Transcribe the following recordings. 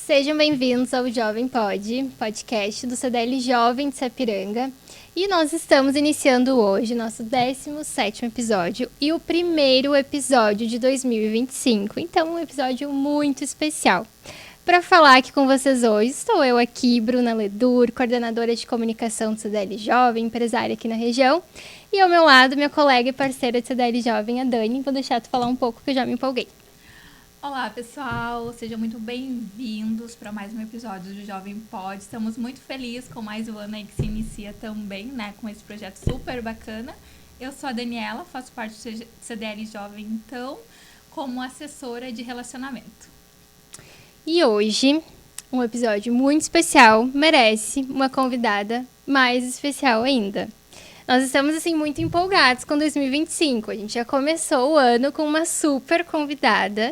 Sejam bem-vindos ao Jovem Pod, podcast do CDL Jovem de Sapiranga. E nós estamos iniciando hoje nosso 17º episódio e o primeiro episódio de 2025. Então, um episódio muito especial. Para falar aqui com vocês hoje, estou eu aqui, Bruna Ledur, coordenadora de comunicação do CDL Jovem, empresária aqui na região. E ao meu lado, minha colega e parceira de CDL Jovem, a Dani. Vou deixar tu falar um pouco, que eu já me empolguei. Olá, pessoal! Sejam muito bem-vindos para mais um episódio do Jovem Pod. Estamos muito felizes com mais um ano aí que se inicia também, né? Com esse projeto super bacana. Eu sou a Daniela, faço parte do CDL Jovem, então, como assessora de relacionamento. E hoje, um episódio muito especial, merece uma convidada mais especial ainda. Nós estamos, assim, muito empolgados com 2025. A gente já começou o ano com uma super convidada.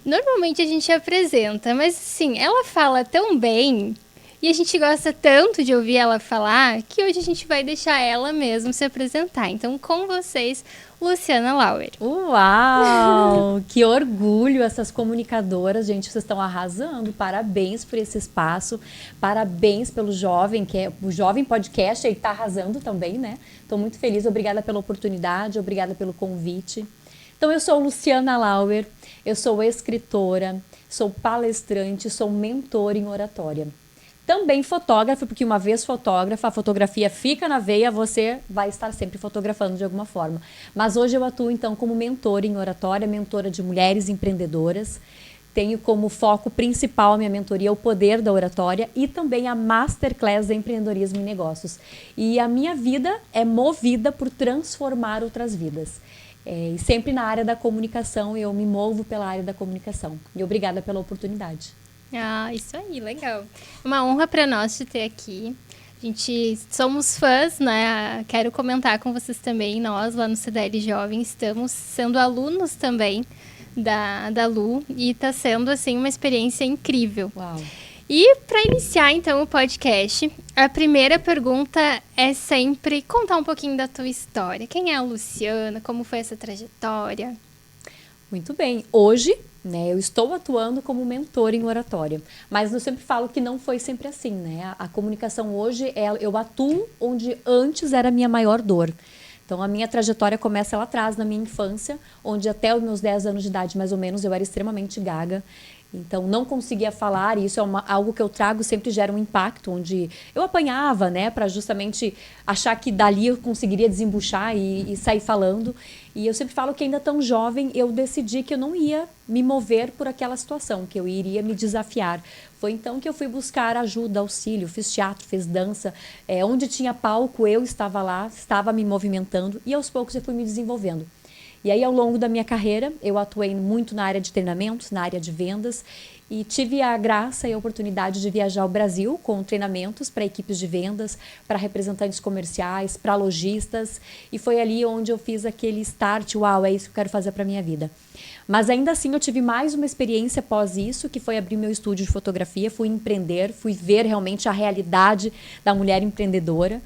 Normalmente a gente apresenta, mas assim, ela fala tão bem e a gente gosta tanto de ouvir ela falar que hoje a gente vai deixar ela mesmo se apresentar. Então, com vocês, Luciana Lauer. Uau! Que orgulho essas comunicadoras, gente, vocês estão arrasando. Parabéns por esse espaço, parabéns pelo Jovem, que é o Jovem Podcast, ele está arrasando também, né? Estou muito feliz, obrigada pela oportunidade, obrigada pelo convite. Então, eu sou Luciana Lauer, eu sou escritora, sou palestrante, sou mentora em oratória. Também fotógrafa, porque uma vez fotógrafa, a fotografia fica na veia, você vai estar sempre fotografando de alguma forma. Mas hoje eu atuo então como mentora em oratória, mentora de mulheres empreendedoras. Tenho como foco principal a minha mentoria o poder da oratória e também a Masterclass de Empreendedorismo e Negócios. E a minha vida é movida por transformar outras vidas. E sempre na área da comunicação, eu me movo pela área da comunicação. E obrigada pela oportunidade. Ah, isso aí, legal. Uma honra para nós te ter aqui. A gente somos fãs, né? Quero comentar com vocês também, nós lá no CDL Jovem estamos sendo alunos também da Lu e está sendo, assim, uma experiência incrível. Uau! E para iniciar, então, o podcast, a primeira pergunta é sempre contar um pouquinho da tua história. Quem é a Luciana? Como foi essa trajetória? Muito bem. Hoje, né, eu estou atuando como mentora em oratória, mas eu sempre falo que não foi sempre assim, né? A comunicação hoje, eu atuo onde antes era a minha maior dor. Então, a minha trajetória começa lá atrás, na minha infância, onde até os meus 10 anos de idade, mais ou menos, eu era extremamente gaga. Então, não conseguia falar, e isso é algo que eu trago, sempre gera um impacto, onde eu apanhava, né, para justamente achar que dali eu conseguiria desembuchar e sair falando. E eu sempre falo que ainda tão jovem, eu decidi que eu não ia me mover por aquela situação, que eu iria me desafiar. Foi então que eu fui buscar ajuda, auxílio, fiz teatro, fiz dança, onde tinha palco eu estava lá, estava me movimentando, e aos poucos eu fui me desenvolvendo. E aí, ao longo da minha carreira, eu atuei muito na área de treinamentos, na área de vendas, e tive a graça e a oportunidade de viajar ao Brasil com treinamentos para equipes de vendas, para representantes comerciais, para lojistas, e foi ali onde eu fiz aquele start, uau, é isso que eu quero fazer para a minha vida. Mas ainda assim eu tive mais uma experiência após isso, que foi abrir meu estúdio de fotografia, fui empreender, fui ver realmente a realidade da mulher empreendedora,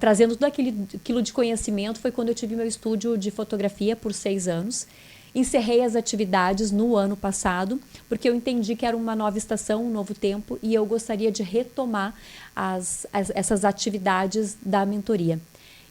trazendo tudo aquilo de conhecimento. Foi quando eu tive meu estúdio de fotografia por 6 anos. Encerrei as atividades no ano passado, porque eu entendi que era uma nova estação, um novo tempo, e eu gostaria de retomar essas atividades da mentoria.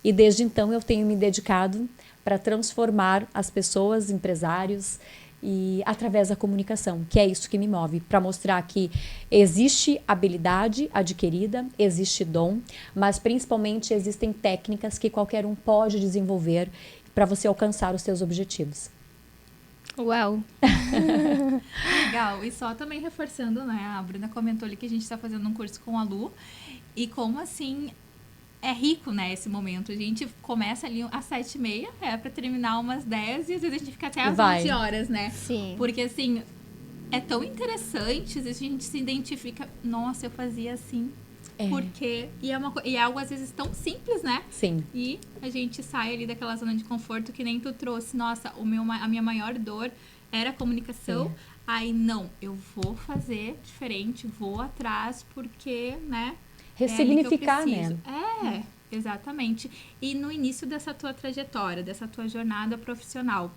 E desde então eu tenho me dedicado para transformar as pessoas, empresários, e através da comunicação, que é isso que me move, para mostrar que existe habilidade adquirida, existe dom, mas principalmente existem técnicas que qualquer um pode desenvolver para você alcançar os seus objetivos. Uau! Legal, e só também reforçando, né, a Bruna comentou ali que a gente está fazendo um curso com a Lu, e como assim é rico, né, esse momento. A gente começa ali às 7h30, para terminar umas 10 e às vezes a gente fica até às 11 horas, né? Sim. Porque, assim, é tão interessante, às vezes a gente se identifica, nossa, eu fazia assim, porque... E é algo, às vezes, tão simples, né? Sim. E a gente sai ali daquela zona de conforto que nem tu trouxe. Nossa, a minha maior dor era a comunicação. Sim. Aí, não, eu vou fazer diferente, vou atrás, porque, né... Ressignificar, né? Exatamente. E no início dessa tua trajetória, dessa tua jornada profissional,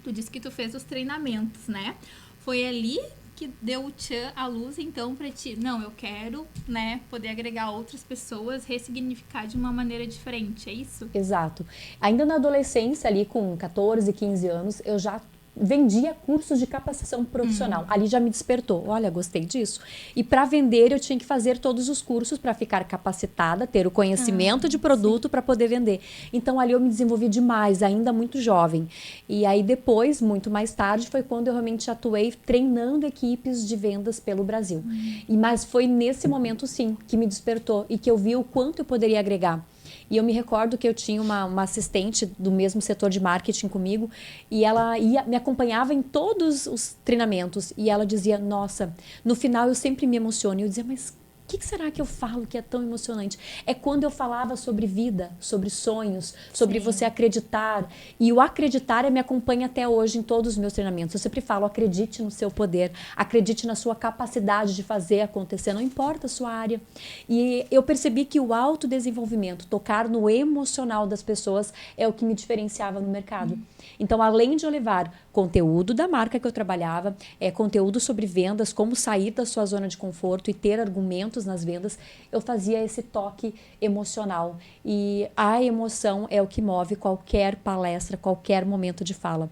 tu disse que tu fez os treinamentos, né? Foi ali que deu o tchan, a luz, então, pra ti? Não, eu quero, né, poder agregar outras pessoas, ressignificar de uma maneira diferente, é isso? Exato. Ainda na adolescência, ali com 14, 15 anos, eu já vendia cursos de capacitação profissional. Ali já me despertou. Olha, gostei disso. E para vender, eu tinha que fazer todos os cursos para ficar capacitada, ter o conhecimento de produto para poder vender. Então, ali eu me desenvolvi demais, ainda muito jovem. E aí, depois, muito mais tarde, foi quando eu realmente atuei treinando equipes de vendas pelo Brasil. Mas foi nesse momento, sim, que me despertou e que eu vi o quanto eu poderia agregar. E eu me recordo que eu tinha uma assistente do mesmo setor de marketing comigo e ela me acompanhava em todos os treinamentos e ela dizia, nossa, no final eu sempre me emociono. E eu dizia, mas o que será que eu falo que é tão emocionante? É quando eu falava sobre vida, sobre sonhos, sobre você acreditar. E o acreditar me acompanha até hoje em todos os meus treinamentos. Eu sempre falo, acredite no seu poder, acredite na sua capacidade de fazer acontecer, não importa a sua área. E eu percebi que o autodesenvolvimento, tocar no emocional das pessoas é o que me diferenciava no mercado. Então, além de eu levar conteúdo da marca que eu trabalhava, conteúdo sobre vendas, como sair da sua zona de conforto e ter argumentos nas vendas, eu fazia esse toque emocional. E a emoção é o que move qualquer palestra, qualquer momento de fala.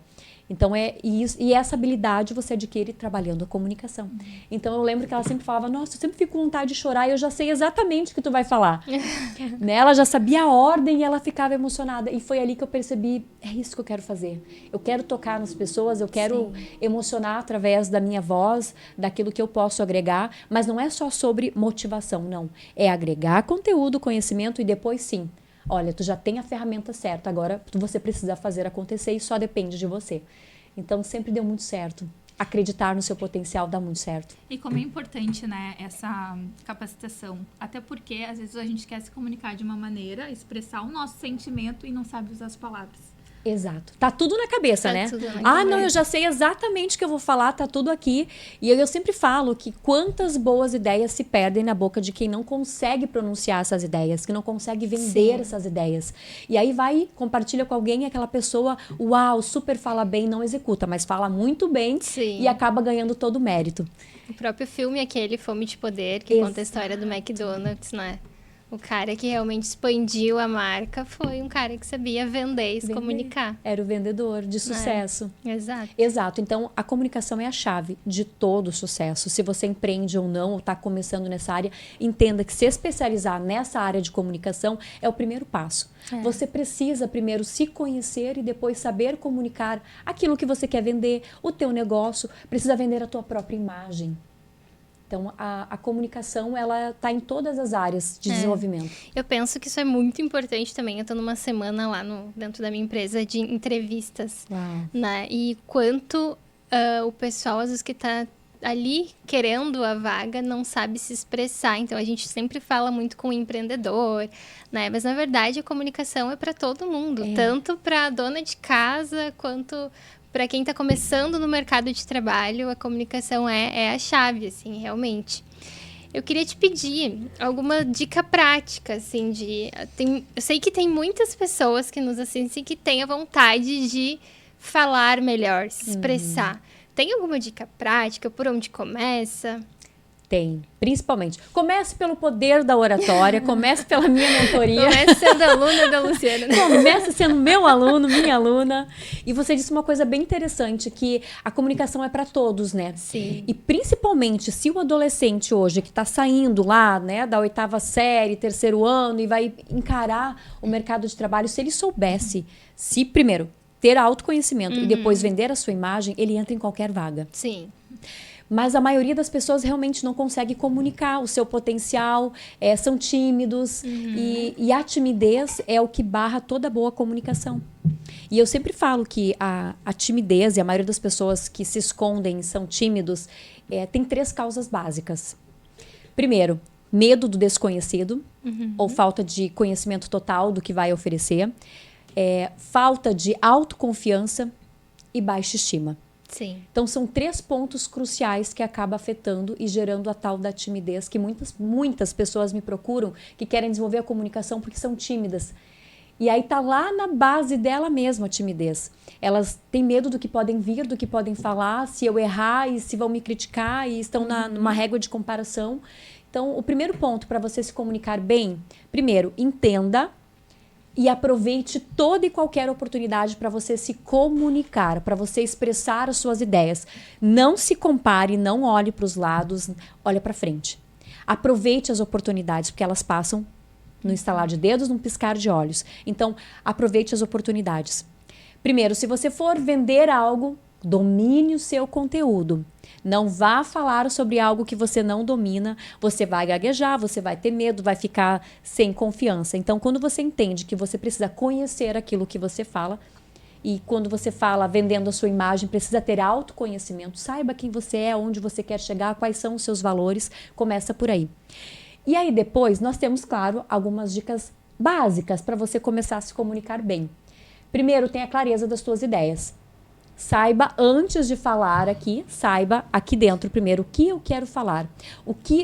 Então, essa habilidade você adquire trabalhando a comunicação. Então, eu lembro que ela sempre falava, nossa, eu sempre fico com vontade de chorar e eu já sei exatamente o que tu vai falar. Né? Ela já sabia a ordem e ela ficava emocionada. E foi ali que eu percebi, é isso que eu quero fazer. Eu quero tocar nas pessoas, eu quero emocionar através da minha voz, daquilo que eu posso agregar. Mas não é só sobre motivação, não. É agregar conteúdo, conhecimento e depois sim. Olha, tu já tem a ferramenta certa, agora você precisa fazer acontecer e só depende de você. Então, sempre deu muito certo. Acreditar no seu potencial dá muito certo. E como é importante, né, essa capacitação. Até porque, às vezes, a gente quer se comunicar de uma maneira, expressar o nosso sentimento e não sabe usar as palavras. Exato. Tá tudo na cabeça, né? Tudo na cabeça. Não, eu já sei exatamente o que eu vou falar, tá tudo aqui. E eu sempre falo que quantas boas ideias se perdem na boca de quem não consegue pronunciar essas ideias, que não consegue vender essas ideias. E aí vai, compartilha com alguém e aquela pessoa, uau, super fala bem, não executa, mas fala muito bem e acaba ganhando todo o mérito. O próprio filme aquele, Fome de Poder, que conta a história do McDonald's, né? O cara que realmente expandiu a marca foi um cara que sabia vender e se comunicar. Era o vendedor de sucesso. Exato. Exato. Então, a comunicação é a chave de todo o sucesso. Se você empreende ou não, ou está começando nessa área, entenda que se especializar nessa área de comunicação é o primeiro passo. Você precisa primeiro se conhecer e depois saber comunicar aquilo que você quer vender, o teu negócio, precisa vender a tua própria imagem. Então, a comunicação, ela está em todas as áreas de desenvolvimento. Eu penso que isso é muito importante também. Eu estou numa semana lá dentro da minha empresa de entrevistas. Né? E quanto o pessoal, às vezes, que está ali querendo a vaga, não sabe se expressar. Então, a gente sempre fala muito com o empreendedor, né? Mas, na verdade, a comunicação é para todo mundo. Tanto para a dona de casa, quanto para quem está começando no mercado de trabalho, a comunicação é a chave, assim, realmente. Eu queria te pedir alguma dica prática, assim, eu sei que tem muitas pessoas que nos assistem que têm a vontade de falar melhor, se expressar. Tem alguma dica prática? Por onde começa? Tem, principalmente. Comece pelo poder da oratória, comece pela minha mentoria. Comece sendo aluna da Luciana. Comece sendo meu aluno, minha aluna. E você disse uma coisa bem interessante, que a comunicação é para todos, né? Sim. E principalmente se o adolescente hoje que está saindo lá, né, da 8ª série, 3º ano e vai encarar o mercado de trabalho, se ele soubesse, primeiro, ter autoconhecimento e depois vender a sua imagem, ele entra em qualquer vaga. Sim. Mas a maioria das pessoas realmente não consegue comunicar o seu potencial, são tímidos e a timidez é o que barra toda boa comunicação. E eu sempre falo que a timidez e a maioria das pessoas que se escondem, são tímidos, tem 3 causas básicas. Primeiro, medo do desconhecido ou falta de conhecimento total do que vai oferecer, falta de autoconfiança e baixa estima. Sim. Então, são 3 pontos cruciais que acabam afetando e gerando a tal da timidez, que muitas pessoas me procuram que querem desenvolver a comunicação porque são tímidas. E aí tá lá na base dela mesma a timidez. Elas têm medo do que podem vir, do que podem falar, se eu errar e se vão me criticar e estão numa régua de comparação. Então, o primeiro ponto para você se comunicar bem, primeiro, entenda e aproveite toda e qualquer oportunidade para você se comunicar, para você expressar as suas ideias. Não se compare, não olhe para os lados, olhe para frente. Aproveite as oportunidades, porque elas passam no estalar de dedos, num piscar de olhos. Então, aproveite as oportunidades. Primeiro, se você for vender algo, domine o seu conteúdo. Não vá falar sobre algo que você não domina. Você vai gaguejar, você vai ter medo, vai ficar sem confiança. Então, quando você entende que você precisa conhecer aquilo que você fala, e quando você fala vendendo a sua imagem, precisa ter autoconhecimento, saiba quem você é, onde você quer chegar, quais são os seus valores, começa por aí. E aí depois nós temos, claro, algumas dicas básicas para você começar a se comunicar bem. Primeiro, tenha clareza das suas ideias. Saiba, antes de falar aqui, saiba aqui dentro primeiro o que eu quero falar.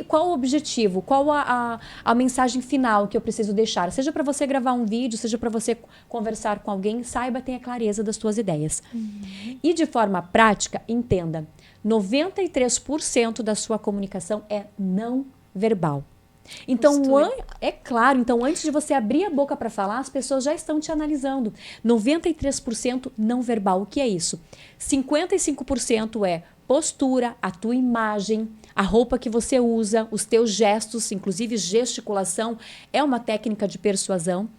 Qual o objetivo, qual a mensagem final que eu preciso deixar. Seja para você gravar um vídeo, seja para você conversar com alguém, saiba, tenha clareza das suas ideias. E de forma prática, entenda, 93% da sua comunicação é não verbal. Então, é claro, então antes de você abrir a boca para falar, as pessoas já estão te analisando. 93% não verbal. O que é isso? 55% é postura, a tua imagem, a roupa que você usa, os teus gestos, inclusive gesticulação, é uma técnica de persuasão.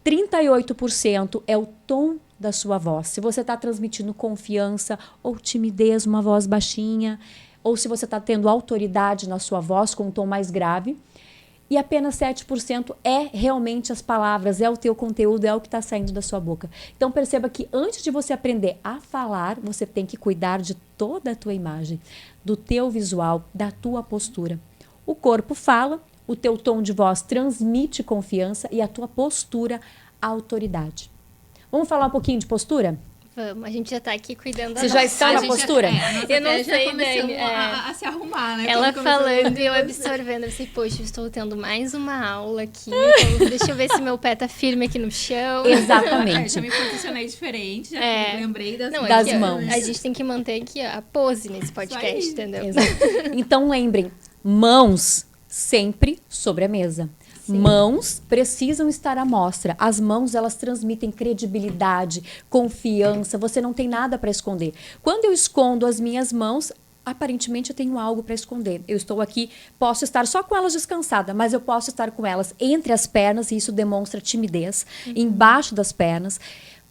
38% é o tom da sua voz. Se você está transmitindo confiança ou timidez, uma voz baixinha, ou se você está tendo autoridade na sua voz com um tom mais grave. E apenas 7% é realmente as palavras, é o teu conteúdo, é o que está saindo da sua boca. Então perceba que antes de você aprender a falar, você tem que cuidar de toda a tua imagem, do teu visual, da tua postura. O corpo fala, o teu tom de voz transmite confiança e a tua postura, autoridade. Vamos falar um pouquinho de postura? Vamos, a gente já tá aqui cuidando Você já está na postura? Eu não sei, Dani. A se arrumar, né? Ela falando e eu absorvendo. Eu sei, poxa, eu estou tendo mais uma aula aqui. Então deixa eu ver se meu pé tá firme aqui no chão. Exatamente. Já me posicionei diferente, já lembrei das mãos. A gente tem que manter aqui ó, a pose nesse podcast, entendeu? Exato. Então lembrem, mãos sempre sobre a mesa. Sim. Mãos precisam estar à mostra. As mãos, elas transmitem credibilidade, confiança. Você não tem nada para esconder. Quando eu escondo as minhas mãos, aparentemente eu tenho algo para esconder. Eu estou aqui, posso estar só com elas descansada, mas eu posso estar com elas entre as pernas e isso demonstra timidez. Embaixo das pernas.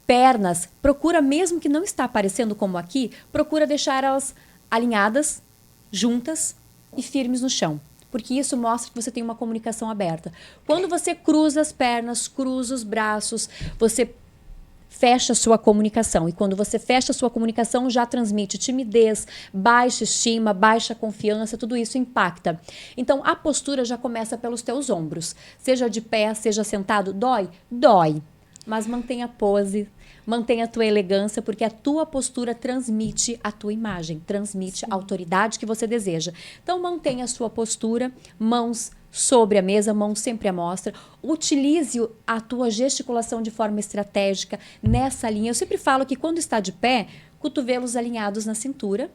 Pernas, procura, mesmo que não está aparecendo como aqui, procura deixar elas alinhadas, juntas e firmes no chão. Porque isso mostra que você tem uma comunicação aberta. Quando você cruza as pernas, cruza os braços, você fecha a sua comunicação. E quando você fecha a sua comunicação, já transmite timidez, baixa estima, baixa confiança, tudo isso impacta. Então, a postura já começa pelos teus ombros. Seja de pé, seja sentado, dói? Dói. Mas mantenha a pose, mantenha a tua elegância, porque a tua postura transmite a tua imagem, transmite a autoridade que você deseja. Então, mantenha a sua postura, mãos sobre a mesa, mãos sempre à mostra. Utilize a tua gesticulação de forma estratégica nessa linha. Eu sempre falo que quando está de pé, cotovelos alinhados na cintura,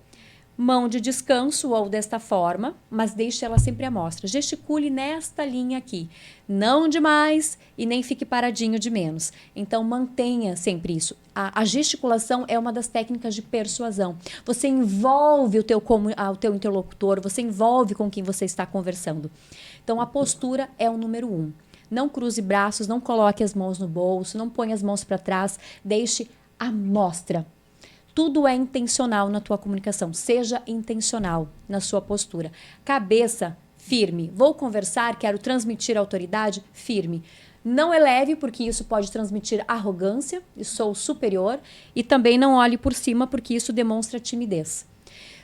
mão de descanso ou desta forma, mas deixe ela sempre à mostra. Gesticule nesta linha aqui. Não demais e nem fique paradinho de menos. Então, mantenha sempre isso. A gesticulação é uma das técnicas de persuasão. Você envolve o teu interlocutor, você envolve com quem você está conversando. Então, a postura é o número 1. Não cruze braços, não coloque as mãos no bolso, não ponha as mãos para trás, deixe à mostra. Tudo é intencional na tua comunicação. Seja intencional na sua postura. Cabeça firme. Vou conversar, quero transmitir autoridade, firme. Não eleve, porque isso pode transmitir arrogância, e sou superior. E também não olhe por cima, porque isso demonstra timidez.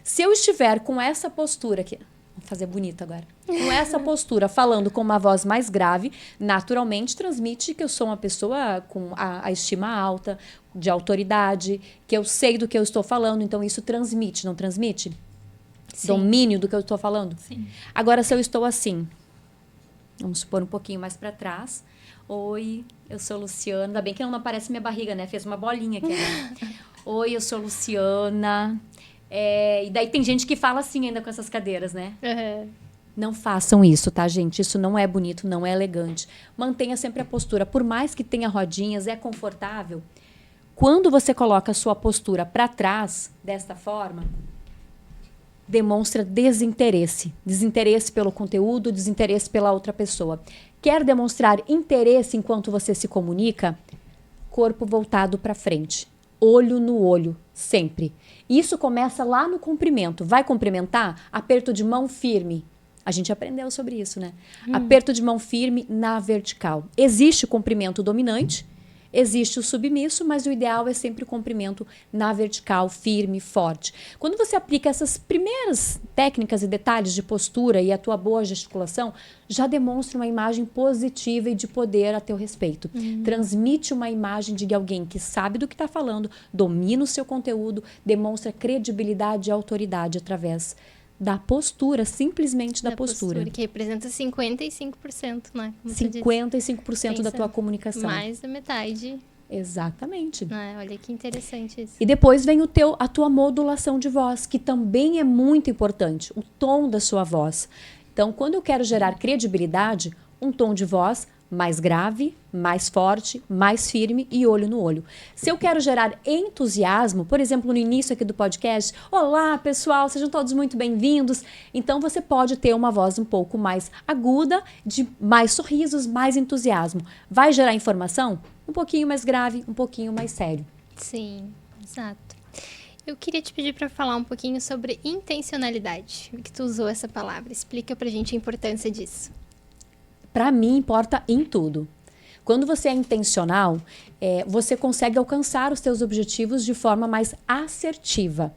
Se eu estiver com essa postura aqui, vou fazer bonito agora. Com essa postura, falando com uma voz mais grave, naturalmente transmite que eu sou uma pessoa com a estima alta, de autoridade, que eu sei do que eu estou falando, então isso transmite, não transmite? Sim. Domínio do que eu estou falando? Sim. Agora, se eu estou assim, vamos supor um pouquinho mais para trás, Oi, eu sou Luciana. Ainda bem que não aparece minha barriga, né? Fez uma bolinha aqui. Né? Oi, eu sou Luciana. E daí tem gente que fala assim ainda com essas cadeiras, né? Uhum. Não façam isso, tá, gente? Isso não é bonito, não é elegante. Mantenha sempre a postura. Por mais que tenha rodinhas, é confortável. Quando você coloca a sua postura para trás, desta forma, demonstra desinteresse. Desinteresse pelo conteúdo, desinteresse pela outra pessoa. Quer demonstrar interesse enquanto você se comunica? Corpo voltado para frente. Olho no olho, sempre. Isso começa lá no cumprimento. Vai cumprimentar? Aperto de mão firme. A gente aprendeu sobre isso, né? Aperto de mão firme na vertical. Existe o comprimento dominante, existe o submisso, mas o ideal é sempre o comprimento na vertical, firme, forte. Quando você aplica essas primeiras técnicas e detalhes de postura e a tua boa gesticulação, já demonstra uma imagem positiva e de poder a teu respeito. Transmite uma imagem de alguém que sabe do que está falando, domina o seu conteúdo, demonstra credibilidade e autoridade através da postura, simplesmente da postura. Que representa 55%, né? Como você disse. 55% da tua comunicação. Mais da metade. Exatamente. Olha que interessante isso. E depois vem a tua modulação de voz, que também é muito importante, o tom da sua voz. Então, quando eu quero gerar credibilidade, um tom de voz mais grave, mais forte, mais firme e olho no olho. Se eu quero gerar entusiasmo, por exemplo, no início aqui do podcast, olá pessoal, sejam todos muito bem-vindos. Então você pode ter uma voz um pouco mais aguda, de mais sorrisos, mais entusiasmo. Vai gerar informação? Um pouquinho mais grave, um pouquinho mais sério. Sim, exato. Eu queria te pedir para falar um pouquinho sobre intencionalidade, que tu usou essa palavra. Explica pra gente a importância disso. Para mim, importa em tudo. Quando você é intencional, você consegue alcançar os seus objetivos de forma mais assertiva.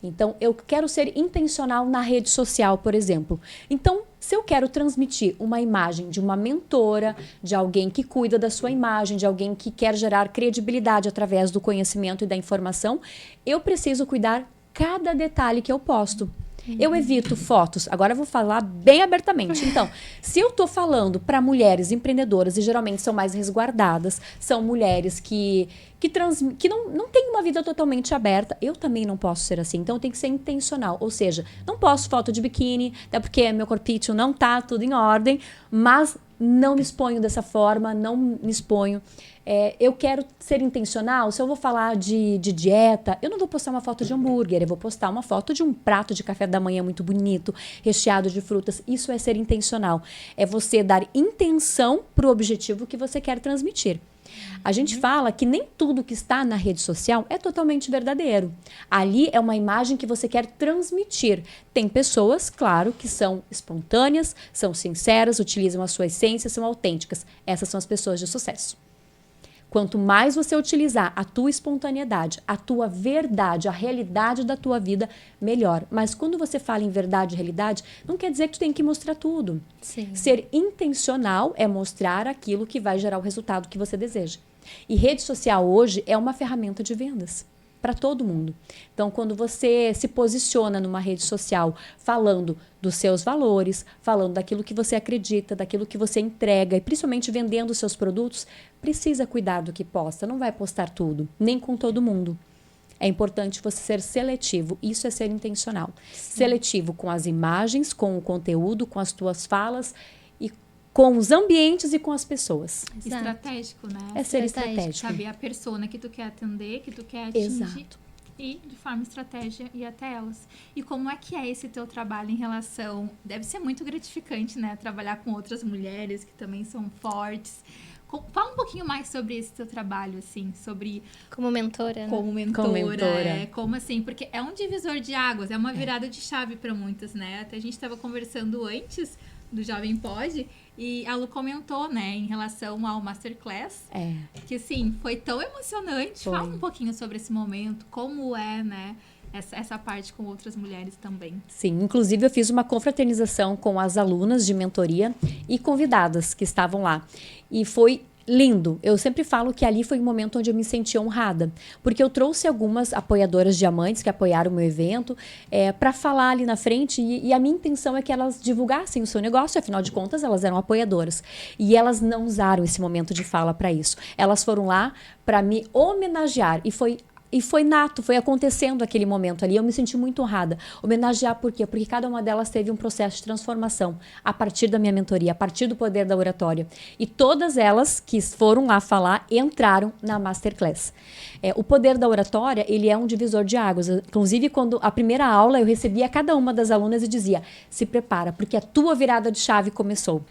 Então, eu quero ser intencional na rede social, por exemplo. Então, se eu quero transmitir uma imagem de uma mentora, de alguém que cuida da sua imagem, de alguém que quer gerar credibilidade através do conhecimento e da informação, eu preciso cuidar cada detalhe que eu posto. Eu evito fotos. Agora eu vou falar bem abertamente. Então, se eu estou falando para mulheres empreendedoras, e geralmente são mais resguardadas, são mulheres que não têm uma vida totalmente aberta, eu também não posso ser assim. Então, eu tenho que ser intencional. Ou seja, não posto foto de biquíni, até porque meu corpício não tá tudo em ordem, mas não me exponho dessa forma, não me exponho. Eu quero ser intencional. Se eu vou falar de dieta, eu não vou postar uma foto de hambúrguer, eu vou postar uma foto de um prato de café da manhã muito bonito, recheado de frutas. Isso é ser intencional. É você dar intenção para o objetivo que você quer transmitir. A gente fala que nem tudo que está na rede social é totalmente verdadeiro. Ali é uma imagem que você quer transmitir. Tem pessoas, claro, que são espontâneas, são sinceras, utilizam a sua essência, são autênticas. Essas são as pessoas de sucesso. Quanto mais você utilizar a tua espontaneidade, a tua verdade, a realidade da tua vida, melhor. Mas quando você fala em verdade e realidade, não quer dizer que tu tem que mostrar tudo. Sim. Ser intencional é mostrar aquilo que vai gerar o resultado que você deseja. E rede social hoje é uma ferramenta de vendas para todo mundo. Então, quando você se posiciona numa rede social falando dos seus valores, falando daquilo que você acredita, daquilo que você entrega e principalmente vendendo os seus produtos, precisa cuidar do que posta. Não vai postar tudo, nem com todo mundo. É importante você ser seletivo. Isso é ser intencional. Sim. Seletivo com as imagens, com o conteúdo, com as tuas falas e com os ambientes e com as pessoas. Exato. Estratégico, né? É ser estratégico. Saber a persona que tu quer atender, que tu quer atingir. Exato. E de forma estratégia ir até elas. E como é que é esse teu trabalho em relação... Deve ser muito gratificante, né? Trabalhar com outras mulheres que também são fortes. Fala um pouquinho mais sobre esse teu trabalho, assim, sobre... Como mentora, né? Como mentora. Como assim, porque é um divisor de águas, é uma virada de chave para muitas, né? Até a gente estava conversando antes do Jovem Pod e a Lu comentou, né, em relação ao Masterclass, que assim, foi tão emocionante. Foi. Fala um pouquinho sobre esse momento, como é, né, essa parte com outras mulheres também. Sim, inclusive eu fiz uma confraternização com as alunas de mentoria e convidadas que estavam lá. E foi lindo. Eu sempre falo que ali foi um momento onde eu me senti honrada, porque eu trouxe algumas apoiadoras diamantes que apoiaram o meu evento para falar ali na frente e a minha intenção é que elas divulgassem o seu negócio, afinal de contas elas eram apoiadoras e elas não usaram esse momento de fala para isso. Elas foram lá para me homenagear e foi nato, foi acontecendo aquele momento ali. Eu me senti muito honrada. Homenagear por quê? Porque cada uma delas teve um processo de transformação a partir da minha mentoria, a partir do poder da oratória. E todas elas que foram lá falar entraram na Masterclass. O poder da oratória, ele é um divisor de águas. Inclusive, quando a primeira aula eu recebia cada uma das alunas e dizia: se prepara, porque a tua virada de chave começou.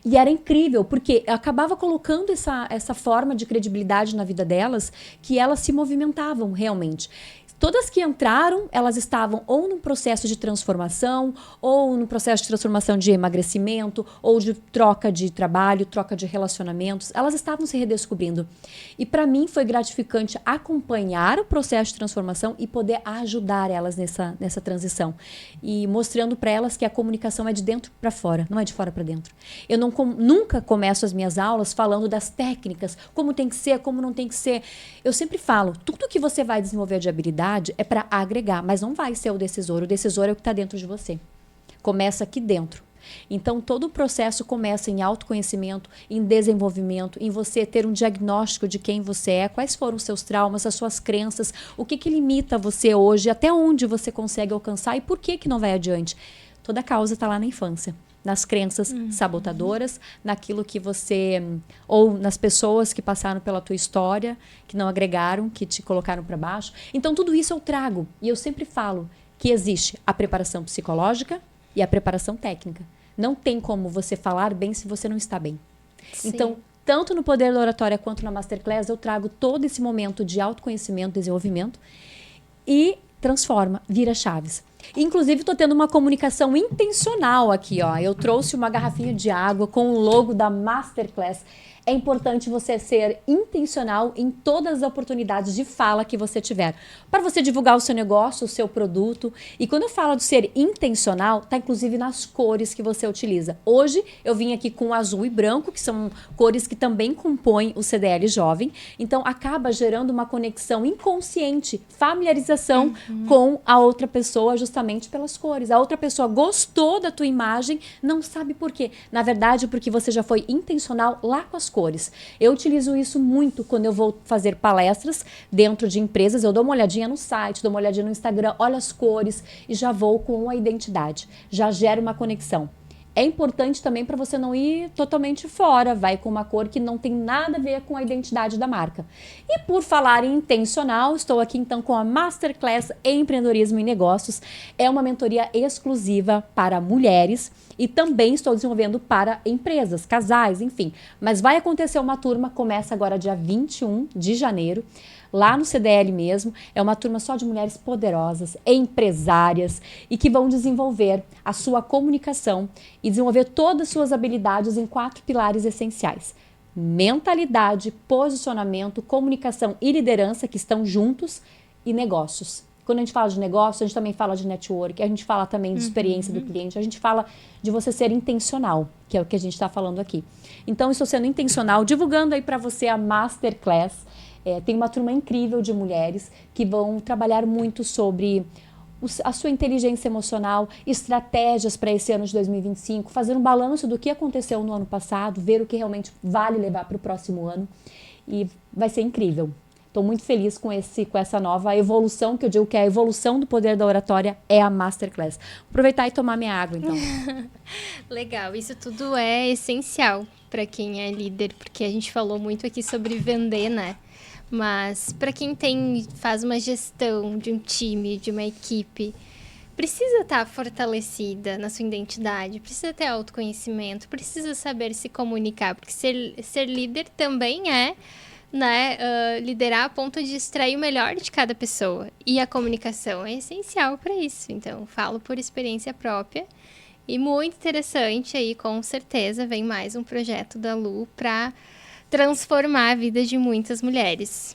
E era incrível, porque eu acabava colocando essa forma de credibilidade na vida delas, que elas se movimentavam realmente. Todas que entraram, elas estavam ou num processo de transformação, ou num processo de transformação de emagrecimento, ou de troca de trabalho, troca de relacionamentos. Elas estavam se redescobrindo. E para mim foi gratificante acompanhar o processo de transformação e poder ajudar elas nessa transição. E mostrando para elas que a comunicação é de dentro para fora, não é de fora para dentro. Eu nunca começo as minhas aulas falando das técnicas, como tem que ser, como não tem que ser. Eu sempre falo, tudo que você vai desenvolver de habilidade é para agregar, mas não vai ser o decisor. O decisor é o que está dentro de você. Começa aqui dentro. Então, todo o processo começa em autoconhecimento, em desenvolvimento, em você ter um diagnóstico de quem você é, quais foram os seus traumas, as suas crenças, o que limita você hoje, até onde você consegue alcançar e por que não vai adiante. Toda a causa está lá na infância. Nas crenças sabotadoras, naquilo que você... ou nas pessoas que passaram pela tua história, que não agregaram, que te colocaram para baixo. Então, tudo isso eu trago. E eu sempre falo que existe a preparação psicológica e a preparação técnica. Não tem como você falar bem se você não está bem. Sim. Então, tanto no Poder da Oratória quanto na Masterclass, eu trago todo esse momento de autoconhecimento, desenvolvimento e transforma, vira chaves. Inclusive, estou tendo uma comunicação intencional aqui, ó. Eu trouxe uma garrafinha de água com o logo da Masterclass. É importante você ser intencional em todas as oportunidades de fala que você tiver. Para você divulgar o seu negócio, o seu produto. E quando eu falo de ser intencional, tá inclusive nas cores que você utiliza. Hoje eu vim aqui com azul e branco, que são cores que também compõem o CDL jovem. Então acaba gerando uma conexão inconsciente, familiarização com a outra pessoa justamente pelas cores. A outra pessoa gostou da tua imagem, não sabe por quê. Na verdade, porque você já foi intencional lá com as cores. Eu utilizo isso muito quando eu vou fazer palestras dentro de empresas. Eu dou uma olhadinha no site, dou uma olhadinha no Instagram, olho as cores e já vou com a identidade. Já gero uma conexão. É importante também para você não ir totalmente fora, vai com uma cor que não tem nada a ver com a identidade da marca. E por falar em intencional, estou aqui então com a Masterclass Empreendedorismo e Negócios. É uma mentoria exclusiva para mulheres e também estou desenvolvendo para empresas, casais, enfim. Mas vai acontecer uma turma, começa agora dia 21 de janeiro. Lá no CDL mesmo, é uma turma só de mulheres poderosas, empresárias e que vão desenvolver a sua comunicação e desenvolver todas as suas habilidades em 4 pilares essenciais. Mentalidade, posicionamento, comunicação e liderança, que estão juntos, e negócios. Quando a gente fala de negócio, a gente também fala de network, a gente fala também de experiência do cliente, a gente fala de você ser intencional, que é o que a gente está falando aqui. Então, estou sendo intencional, divulgando aí para você a Masterclass. Tem uma turma incrível de mulheres que vão trabalhar muito sobre a sua inteligência emocional, estratégias para esse ano de 2025, fazer um balanço do que aconteceu no ano passado, ver o que realmente vale levar para o próximo ano. E vai ser incrível. Estou muito feliz com essa nova evolução, que eu digo que a evolução do poder da oratória é a Masterclass. Vou aproveitar e tomar minha água, então. Legal, isso tudo é essencial para quem é líder, porque a gente falou muito aqui sobre vender, né? Mas para quem faz uma gestão de um time, de uma equipe, precisa estar fortalecida na sua identidade, precisa ter autoconhecimento, precisa saber se comunicar, porque ser líder também é, né, liderar a ponto de extrair o melhor de cada pessoa. E a comunicação é essencial para isso. Então, falo por experiência própria. E muito interessante aí, com certeza, vem mais um projeto da Lu para transformar a vida de muitas mulheres.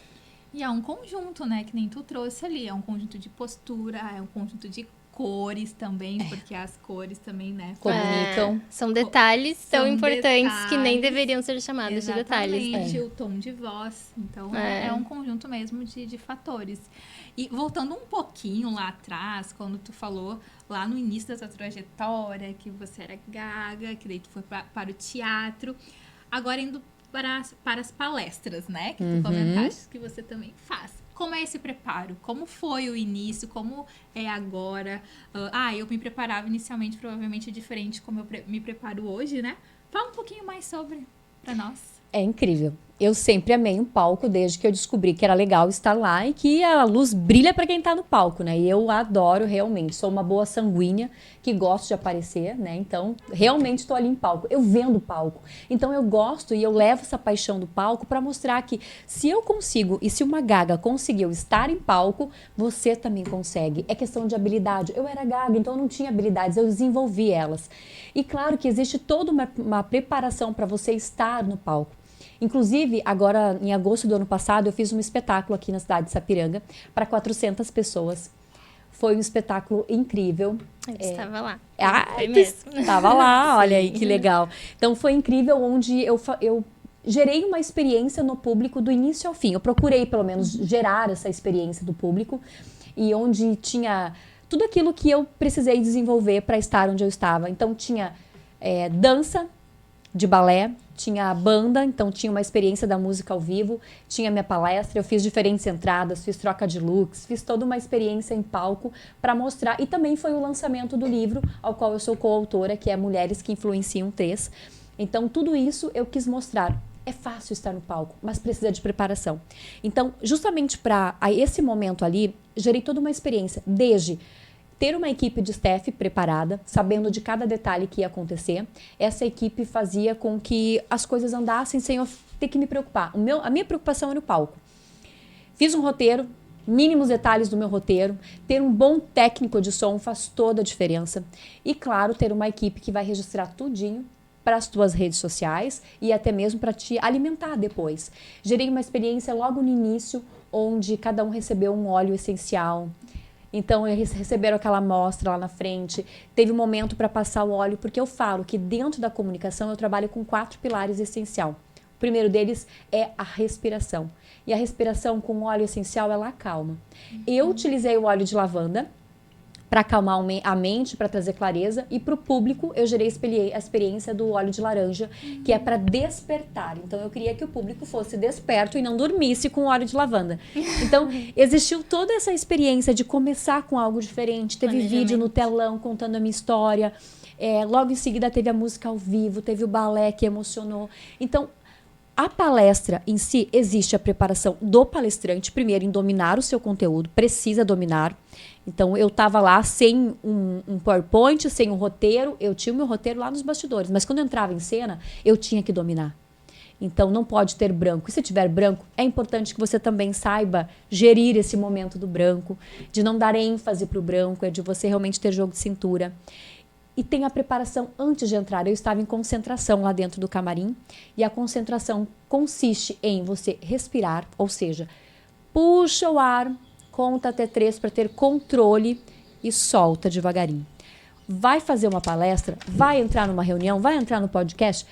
E é um conjunto, né, que nem tu trouxe ali, é um conjunto de postura, é um conjunto de cores também, porque as cores também, né? Comunicam. São detalhes tão São importantes que nem detalhes. deveriam ser chamados de detalhes. Exatamente, o tom de voz. Então, é um conjunto mesmo de fatores. E voltando um pouquinho lá atrás, quando tu falou lá no início da tua trajetória, que você era gaga, que daí tu foi para o teatro. Agora indo para as palestras, né? Que tu comentaste que você também faz. Como é esse preparo? Como foi o início? Como é agora? Eu me preparava inicialmente, provavelmente diferente como eu me preparo hoje, né? Fala um pouquinho mais sobre para nós. É incrível. Eu sempre amei um palco desde que eu descobri que era legal estar lá e que a luz brilha para quem tá no palco, né? E eu adoro realmente. Sou uma boa sanguínea que gosto de aparecer, né? Então, realmente estou ali em palco. Eu vendo palco. Então, eu gosto e eu levo essa paixão do palco para mostrar que se eu consigo e se uma gaga conseguiu estar em palco, você também consegue. É questão de habilidade. Eu era gaga, então eu não tinha habilidades, eu desenvolvi elas. E claro que existe toda uma preparação para você estar no palco. Inclusive, agora em agosto do ano passado, eu fiz um espetáculo aqui na cidade de Sapiranga para 400 pessoas. Foi um espetáculo incrível. Eu estava lá. Foi mesmo. Estava lá, olha aí que legal. Então foi incrível, onde eu gerei uma experiência no público do início ao fim. Eu procurei, pelo menos, gerar essa experiência do público e onde tinha tudo aquilo que eu precisei desenvolver para estar onde eu estava. Então tinha dança de balé, tinha a banda, então tinha uma experiência da música ao vivo, tinha minha palestra, eu fiz diferentes entradas, fiz troca de looks, fiz toda uma experiência em palco para mostrar, e também foi o lançamento do livro, ao qual eu sou coautora, que é Mulheres que Influenciam 3. Então tudo isso eu quis mostrar. É fácil estar no palco, mas precisa de preparação. Então, justamente para esse momento ali, gerei toda uma experiência, desde ter uma equipe de staff preparada, sabendo de cada detalhe que ia acontecer. Essa equipe fazia com que as coisas andassem sem eu ter que me preocupar. A minha preocupação era o palco. Fiz um roteiro, mínimos detalhes do meu roteiro. Ter um bom técnico de som faz toda a diferença. E, claro, ter uma equipe que vai registrar tudinho para as tuas redes sociais e até mesmo para te alimentar depois. Gerei uma experiência logo no início, onde cada um recebeu um óleo essencial. Então, eles receberam aquela amostra lá na frente. Teve um momento para passar o óleo, porque eu falo que dentro da comunicação eu trabalho com 4 pilares essenciais. O primeiro deles é a respiração. E a respiração com óleo essencial, ela acalma. Eu utilizei o óleo de lavanda para acalmar a mente, para trazer clareza. E para o público, eu gerei a experiência do óleo de laranja, que é para despertar. Então, eu queria que o público fosse desperto e não dormisse com óleo de lavanda. Então, existiu toda essa experiência de começar com algo diferente. Teve vídeo no telão contando a minha história. Logo em seguida, teve a música ao vivo, teve o balé que emocionou. Então, a palestra em si, existe a preparação do palestrante, primeiro em dominar o seu conteúdo, precisa dominar. Então, eu estava lá sem um PowerPoint, sem um roteiro, eu tinha o meu roteiro lá nos bastidores, mas quando eu entrava em cena, eu tinha que dominar. Então, não pode ter branco. E se tiver branco, é importante que você também saiba gerir esse momento do branco, de não dar ênfase para o branco, de você realmente ter jogo de cintura. E tem a preparação antes de entrar. Eu estava em concentração lá dentro do camarim. E a concentração consiste em você respirar, ou seja, puxa o ar, conta até 3 para ter controle e solta devagarinho. Vai fazer uma palestra, vai entrar numa reunião, vai entrar no podcast,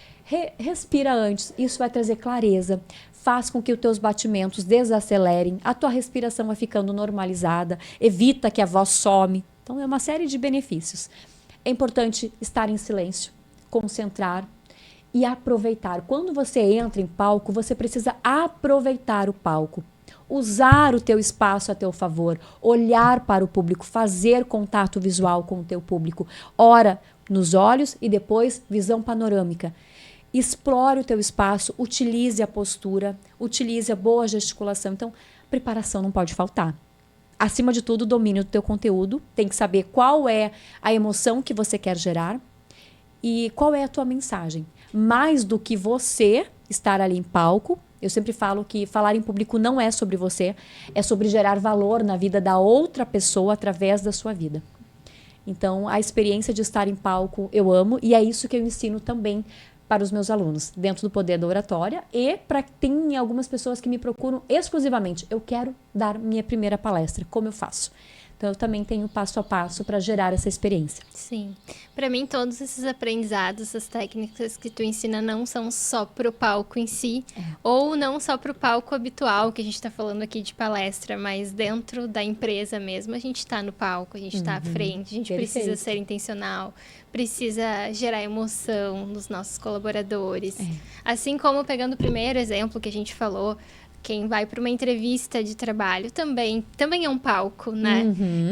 respira antes. Isso vai trazer clareza, faz com que os teus batimentos desacelerem, a tua respiração vai ficando normalizada, evita que a voz some. Então, é uma série de benefícios. É importante estar em silêncio, concentrar e aproveitar. Quando você entra em palco, você precisa aproveitar o palco. Usar o teu espaço a teu favor, olhar para o público, fazer contato visual com o teu público. Ora nos olhos e depois visão panorâmica. Explore o teu espaço, utilize a postura, utilize a boa gesticulação. Então, preparação não pode faltar. Acima de tudo, domínio do teu conteúdo. Tem que saber qual é a emoção que você quer gerar e qual é a tua mensagem. Mais do que você estar ali em palco, eu sempre falo que falar em público não é sobre você, é sobre gerar valor na vida da outra pessoa através da sua vida. Então, a experiência de estar em palco eu amo e é isso que eu ensino também para os meus alunos, dentro do poder da oratória e tem algumas pessoas que me procuram exclusivamente. Eu quero dar minha primeira palestra, como eu faço? Então, eu também tenho passo a passo para gerar essa experiência. Sim. Para mim, todos esses aprendizados, essas técnicas que tu ensina não são só pro palco em si, ou não só pro palco habitual, que a gente está falando aqui de palestra, mas dentro da empresa mesmo, a gente está no palco, a gente está à frente, a gente precisa ser intencional, precisa gerar emoção nos nossos colaboradores. Assim como, pegando o primeiro exemplo que a gente falou, quem vai para uma entrevista de trabalho também é um palco, né?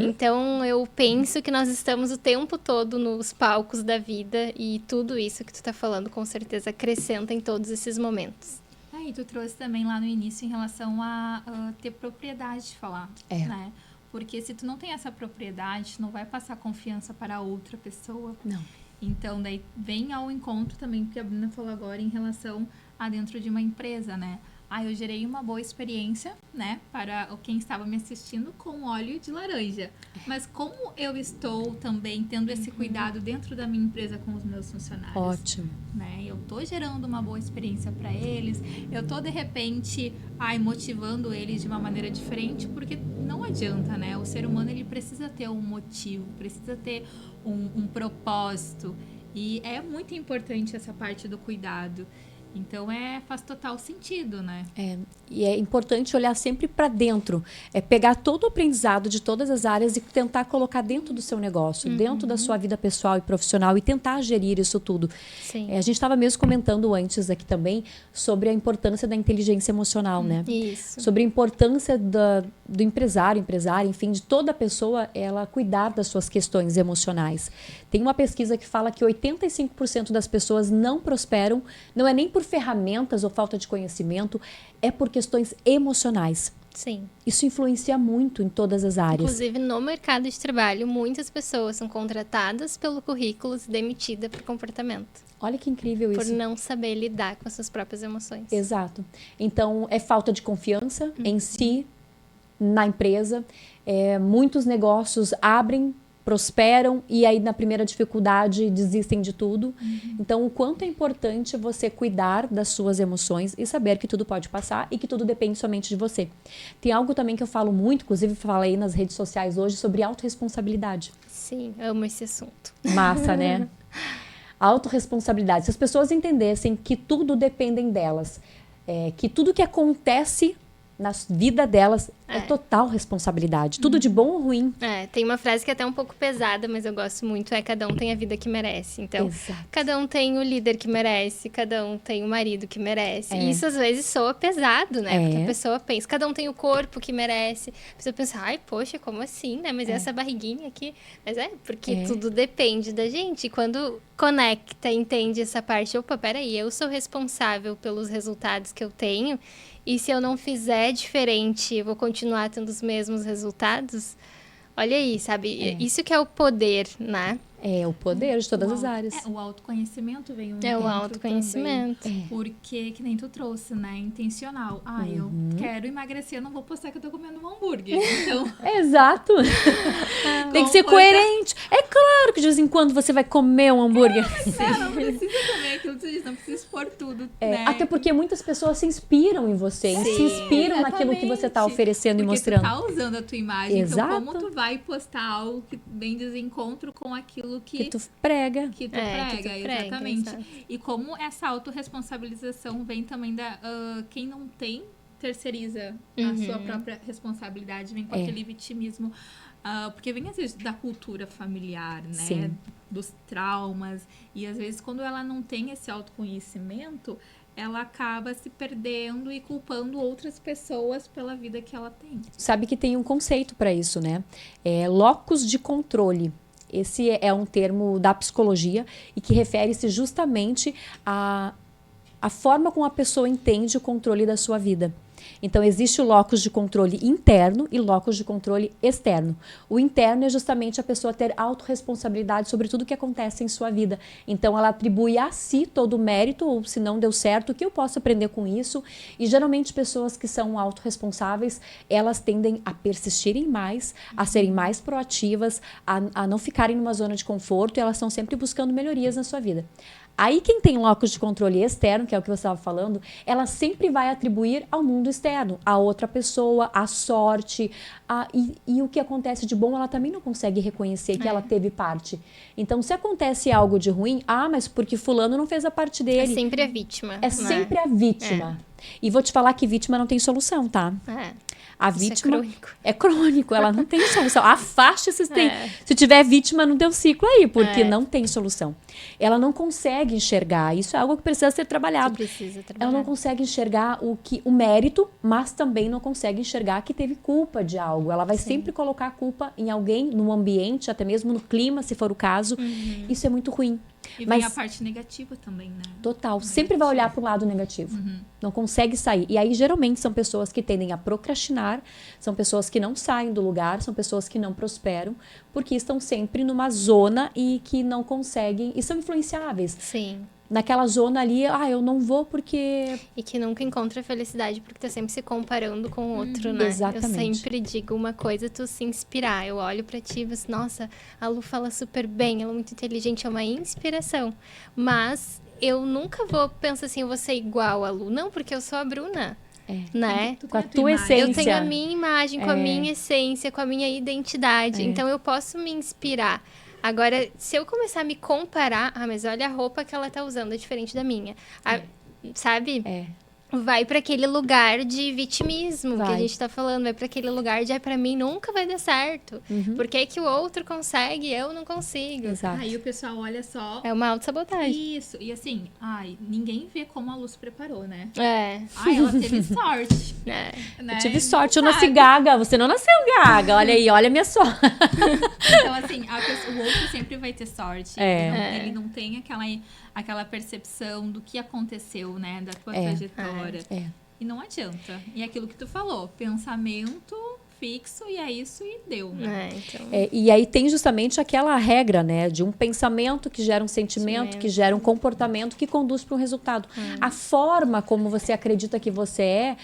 Então, eu penso que nós estamos o tempo todo nos palcos da vida e tudo isso que tu tá falando, com certeza, acrescenta em todos esses momentos. E tu trouxe também lá no início em relação a ter propriedade de falar, né? Porque se tu não tem essa propriedade, tu não vai passar confiança para outra pessoa. Não. Então, daí vem ao encontro também, que a Bruna falou agora, em relação a dentro de uma empresa, né? Eu gerei uma boa experiência, né, para quem estava me assistindo com óleo de laranja. Mas como eu estou também tendo esse cuidado dentro da minha empresa com os meus funcionários? Ótimo. Né? Eu tô gerando uma boa experiência para eles. Eu tô, de repente, motivando eles de uma maneira diferente, porque não adianta, né? O ser humano, ele precisa ter um motivo, precisa ter um propósito. E é muito importante essa parte do cuidado. Então, faz total sentido, né? E é importante olhar sempre para dentro. Pegar todo o aprendizado de todas as áreas e tentar colocar dentro do seu negócio, dentro da sua vida pessoal e profissional e tentar gerir isso tudo. Sim. A gente estava mesmo comentando antes aqui também sobre a importância da inteligência emocional, né? Isso. Sobre a importância do empresária, enfim, de toda pessoa, ela cuidar das suas questões emocionais. Tem uma pesquisa que fala que 85% das pessoas não prosperam, não é nem por ferramentas ou falta de conhecimento, é por questões emocionais. Sim. Isso influencia muito em todas as áreas. Inclusive, no mercado de trabalho, muitas pessoas são contratadas pelo currículo e demitidas por comportamento. Olha que incrível isso. Por não saber lidar com as suas próprias emoções. Exato. Então, é falta de confiança em si, na empresa. Muitos negócios abrem, prosperam e aí na primeira dificuldade desistem de tudo. Então, o quanto é importante você cuidar das suas emoções e saber que tudo pode passar e que tudo depende somente de você. Tem algo também que eu falo muito, inclusive falei nas redes sociais hoje, sobre autorresponsabilidade. Sim, amo esse assunto. Massa, né? Autorresponsabilidade. Se as pessoas entendessem que tudo depende delas, que tudo que acontece na vida delas é total responsabilidade. Tudo de bom ou ruim. Tem uma frase que é até um pouco pesada, mas eu gosto muito, cada um tem a vida que merece. Então, cada um tem o líder que merece, cada um tem o marido que merece. E isso às vezes soa pesado, né? Porque a pessoa pensa, cada um tem o corpo que merece. A pessoa pensa, poxa, como assim, né? Mas essa barriguinha aqui... Mas porque tudo depende da gente. E quando conecta, entende essa parte, opa, peraí, eu sou responsável pelos resultados que eu tenho. E se eu não fizer diferente, eu vou continuar tendo os mesmos resultados? Olha aí, sabe? Isso que é o poder, né? É o poder de todas as áreas. O autoconhecimento vem o autoconhecimento. Também, porque, que nem tu trouxe, né? Intencional. Eu quero emagrecer, eu não vou postar que eu tô comendo um hambúrguer. Então... Exato. Tem que ser coerente. É claro que de vez em quando você vai comer um hambúrguer. Não precisa comer aquilo que tu diz, não precisa expor tudo, né? Até porque muitas pessoas se inspiram em você, se inspiram naquilo que você tá oferecendo e mostrando. Porque tu tá usando a tua imagem. Então, como tu vai postar algo que vem desencontro com aquilo que tu prega. Que tu prega, exatamente. E como essa autorresponsabilização vem também da... quem não tem, terceiriza a sua própria responsabilidade, vem com aquele vitimismo. Porque vem, às vezes, da cultura familiar, né? Sim. Dos traumas. E, às vezes, quando ela não tem esse autoconhecimento, ela acaba se perdendo e culpando outras pessoas pela vida que ela tem. Sabe que tem um conceito para isso, né? Locus de controle. Esse é um termo da psicologia e que refere-se justamente à forma como a pessoa entende o controle da sua vida. Então, existe o locus de controle interno e locus de controle externo. O interno é justamente a pessoa ter autorresponsabilidade sobre tudo que acontece em sua vida. Então, ela atribui a si todo o mérito, ou se não deu certo, o que eu posso aprender com isso? E, geralmente, pessoas que são autorresponsáveis, elas tendem a persistirem mais, a serem mais proativas, a não ficarem numa zona de conforto, e elas estão sempre buscando melhorias na sua vida. Aí quem tem locus de controle externo, que é o que você estava falando, ela sempre vai atribuir ao mundo externo, a outra pessoa, a sorte, e o que acontece de bom ela também não consegue reconhecer que ela teve parte. Então, se acontece algo de ruim, mas porque fulano não fez a parte dele. É sempre a vítima. É sempre a vítima. E vou te falar que vítima não tem solução, tá? A vítima é crônico, ela não tem solução. Afaste se tem. Se tiver vítima no teu ciclo aí, porque não tem solução. Ela não consegue enxergar. Isso é algo que precisa ser trabalhado. Ela não consegue enxergar o mérito, mas também não consegue enxergar que teve culpa de algo. Ela vai sempre colocar a culpa em alguém, no ambiente, até mesmo no clima, se for o caso. Isso é muito ruim. E vem a parte negativa também, né? Total. Sempre vai olhar para o lado negativo. Não consegue sair. E aí, geralmente, são pessoas que tendem a procrastinar, são pessoas que não saem do lugar, são pessoas que não prosperam, porque estão sempre numa zona e que não conseguem, e são influenciáveis. Sim. Naquela zona ali, eu não vou porque... E que nunca encontra felicidade porque tá sempre se comparando com o outro, né? Exatamente. Eu sempre digo uma coisa, tu se inspirar. Eu olho pra ti e digo, nossa, a Lu fala super bem, ela é muito inteligente, é uma inspiração. Mas eu nunca vou pensar assim, eu vou ser igual a Lu. Não, porque eu sou a Bruna. Né? Com a tua essência. Eu tenho a minha imagem, com a minha essência, com a minha identidade. Então eu posso me inspirar. Agora, se eu começar a me comparar, mas olha a roupa que ela tá usando, é diferente da minha. Sabe? Vai para aquele lugar de vitimismo que a gente tá falando. Vai para aquele lugar de, pra mim nunca vai dar certo. Por que que o outro consegue e eu não consigo? Exato. Aí o pessoal olha só... É uma autossabotagem. Isso. E assim, ninguém vê como a Lu se preparou, né? Ela teve sorte. Né? Eu tive sorte, eu nasci gaga. Você não nasceu gaga. Olha aí, olha a minha sorte. Então, assim, o outro sempre vai ter sorte. Ele não tem aquela percepção do que aconteceu, né? Da tua trajetória. E não adianta. E é aquilo que tu falou, pensamento fixo e é isso e deu, né? Então... e aí tem justamente aquela regra, né? De um pensamento que gera um sentimento, que gera um comportamento que conduz para um resultado. A forma como você acredita que você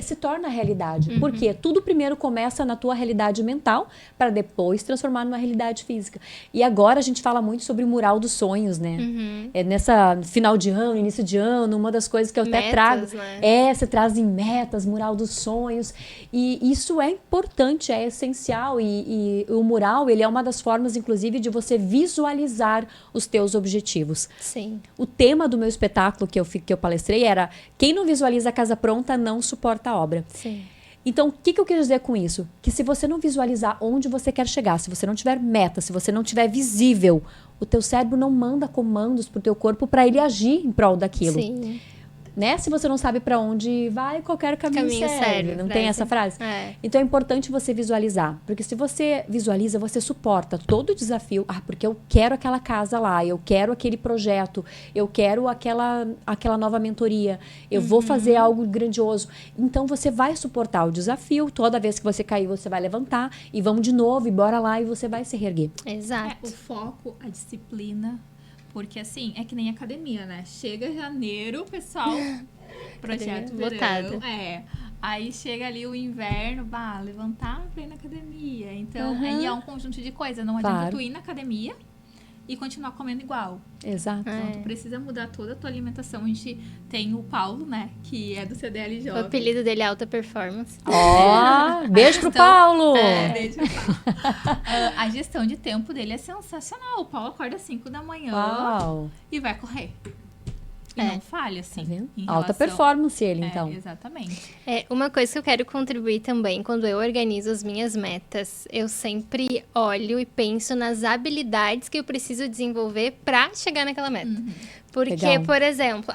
se torna realidade. Por quê? Tudo primeiro começa na tua realidade mental para depois transformar numa realidade física. E agora a gente fala muito sobre o mural dos sonhos, né? Nessa final de ano, início de ano, uma das coisas que eu até trago você traz em metas, mural dos sonhos. E isso é importante, é essencial. E o mural, ele é uma das formas, inclusive, de você visualizar os teus objetivos. Sim. O tema do meu espetáculo que eu palestrei era: quem não visualiza a casa pronta não suporta a obra. Sim. Então, o que eu quis dizer com isso? Que se você não visualizar onde você quer chegar, se você não tiver meta, se você não tiver visível, o teu cérebro não manda comandos pro teu corpo para ele agir em prol daquilo. Sim. Né? Se você não sabe para onde vai, qualquer caminho serve. Não tem essa frase? Então é importante você visualizar. Porque se você visualiza, você suporta todo o desafio. Porque eu quero aquela casa lá, eu quero aquele projeto, eu quero aquela nova mentoria, eu vou fazer algo grandioso. Então você vai suportar o desafio. Toda vez que você cair, você vai levantar e vamos de novo, e bora lá, e você vai se reerguer. Exato. O foco, a disciplina. Porque, assim, é que nem academia, né? Chega janeiro, pessoal, projeto verão. Aí chega ali o inverno, levantar pra ir na academia. Então, aí é um conjunto de coisas. Não adianta tu ir na academia e continuar comendo igual. Exato. Então, tu precisa mudar toda a tua alimentação. A gente tem o Paulo, né? Que é do CDL Jovem. O apelido dele é Alta Performance. Beijo pro Paulo! Beijo pro Paulo. A gestão de tempo dele é sensacional. O Paulo acorda às 5 da manhã e vai correr. E não falha, assim. Tá alta performance ele, então. Exatamente. Uma coisa que eu quero contribuir também, quando eu organizo as minhas metas, eu sempre olho e penso nas habilidades que eu preciso desenvolver para chegar naquela meta. Porque, por exemplo,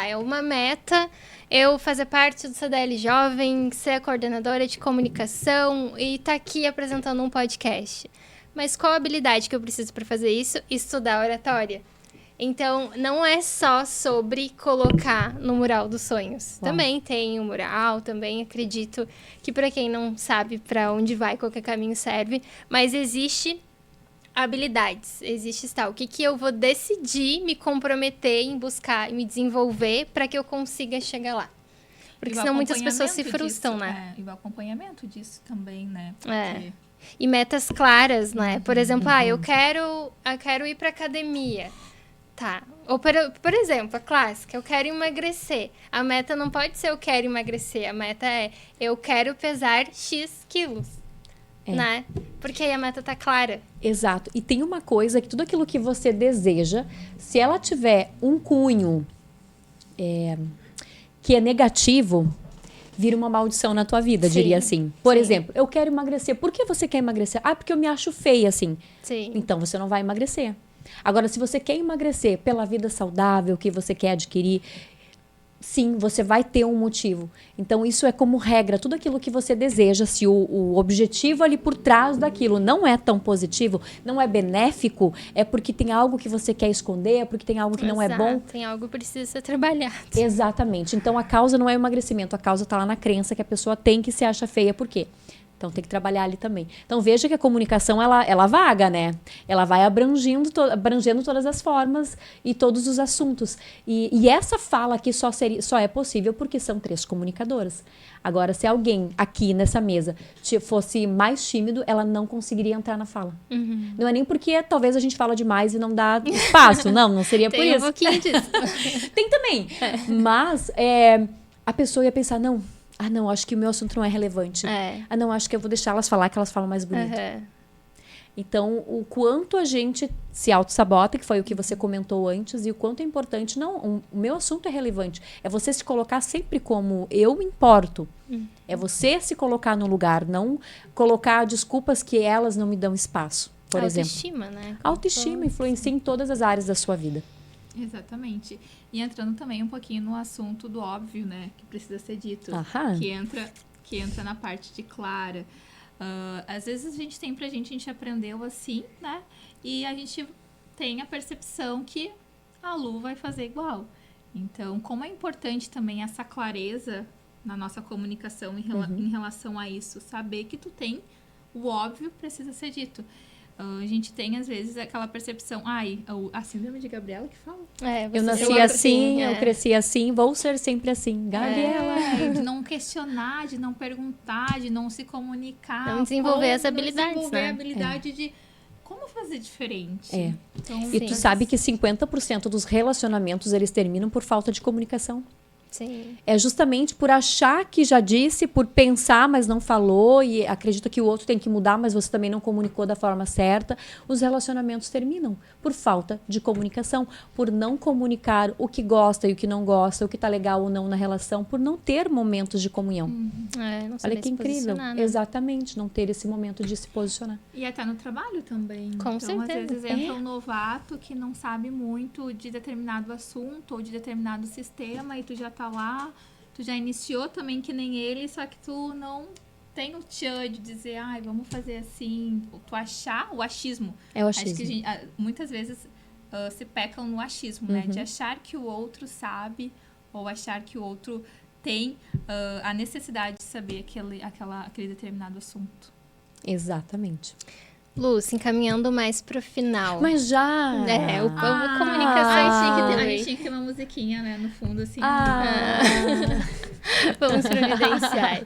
é uma meta eu fazer parte do CDL Jovem, ser coordenadora de comunicação e tá aqui apresentando um podcast. Mas qual a habilidade que eu preciso para fazer isso? Estudar oratória. Então, não é só sobre colocar no mural dos sonhos. Também tem o mural, também acredito que para quem não sabe para onde vai, qualquer caminho serve. Mas existe habilidades, existe o que eu vou decidir me comprometer em buscar e me desenvolver para que eu consiga chegar lá. Porque senão muitas pessoas se frustram, né? E o acompanhamento disso também, né? E metas claras, né? Por exemplo, eu quero ir para academia. Tá. Ou, por exemplo, a clássica, eu quero emagrecer. A meta não pode ser eu quero emagrecer. A meta é eu quero pesar X quilos. Né? Porque aí a meta tá clara. Exato. E tem uma coisa que tudo aquilo que você deseja, se ela tiver um cunho que é negativo, vira uma maldição na tua vida, diria assim. Por exemplo, eu quero emagrecer. Por que você quer emagrecer? Ah, porque eu me acho feia, assim. Sim. Então, você não vai emagrecer. Agora, se você quer emagrecer pela vida saudável que você quer adquirir, sim, você vai ter um motivo. Então, isso é como regra. Tudo aquilo que você deseja, se o objetivo ali por trás daquilo não é tão positivo, não é benéfico, é porque tem algo que você quer esconder, é porque tem algo que não é bom. Tem algo que precisa ser trabalhado. Exatamente. Então, a causa não é o emagrecimento. A causa está lá na crença que a pessoa tem que se acha feia. Por quê? Então, tem que trabalhar ali também. Então, veja que a comunicação, ela vaga, né? Ela vai abrangendo todas as formas e todos os assuntos. E essa fala aqui só é possível porque são 3 comunicadoras. Agora, se alguém aqui nessa mesa fosse mais tímido, ela não conseguiria entrar na fala. Uhum. Não é nem porque talvez a gente fala demais e não dá espaço. Não seria por isso. Tem um pouquinho disso. Tem também. Mas a pessoa ia pensar, não, acho que o meu assunto não é relevante. Não, acho que eu vou deixar elas falar, que elas falam mais bonito. Então, o quanto a gente se auto-sabota, que foi o que você comentou antes, e o quanto é importante, o meu assunto é relevante. É você se colocar sempre como eu importo. É você se colocar no lugar, não colocar desculpas que elas não me dão espaço, por exemplo. Autoestima, né? Autoestima influencia em todas as áreas da sua vida. Exatamente. E entrando também um pouquinho no assunto do óbvio, né? Que precisa ser dito. Que entra na parte de Clara. Às vezes a gente aprendeu assim, né? E a gente tem a percepção que a Lu vai fazer igual. Então, como é importante também essa clareza na nossa comunicação em relação a isso. Saber que tu tem o óbvio precisa ser dito. A gente tem, às vezes, aquela percepção... a síndrome de Gabriela que fala. Eu nasci assim, eu cresci assim, vou ser sempre assim. Gabriela. De não questionar, de não perguntar, de não se comunicar. Não desenvolver as habilidades, desenvolver a habilidade de como fazer diferente. Então, e tu sabe que 50% dos relacionamentos, eles terminam por falta de comunicação. Sim. É justamente por achar que já disse, por pensar, mas não falou, e acredita que o outro tem que mudar, mas você também não comunicou da forma certa. Os relacionamentos terminam por falta de comunicação, por não comunicar o que gosta e o que não gosta, o que tá legal ou não na relação, por não ter momentos de comunhão. Não Olha que incrível. Né? Exatamente, não ter esse momento de se posicionar. E até no trabalho também. Com certeza. Às vezes entra um novato que não sabe muito de determinado assunto ou de determinado sistema e tu já tá lá, tu já iniciou também que nem ele, só que tu não tem o tchan de dizer, vamos fazer assim, tu achar o achismo. É o achismo. Acho que muitas vezes se pecam no achismo, né? De achar que o outro sabe ou achar que o outro tem a necessidade de saber aquele determinado assunto. Exatamente. Lu, se encaminhando mais pro final. Mas já! A comunicação a gente tinha que ter uma musiquinha, né, no fundo, assim. Vamos providenciar.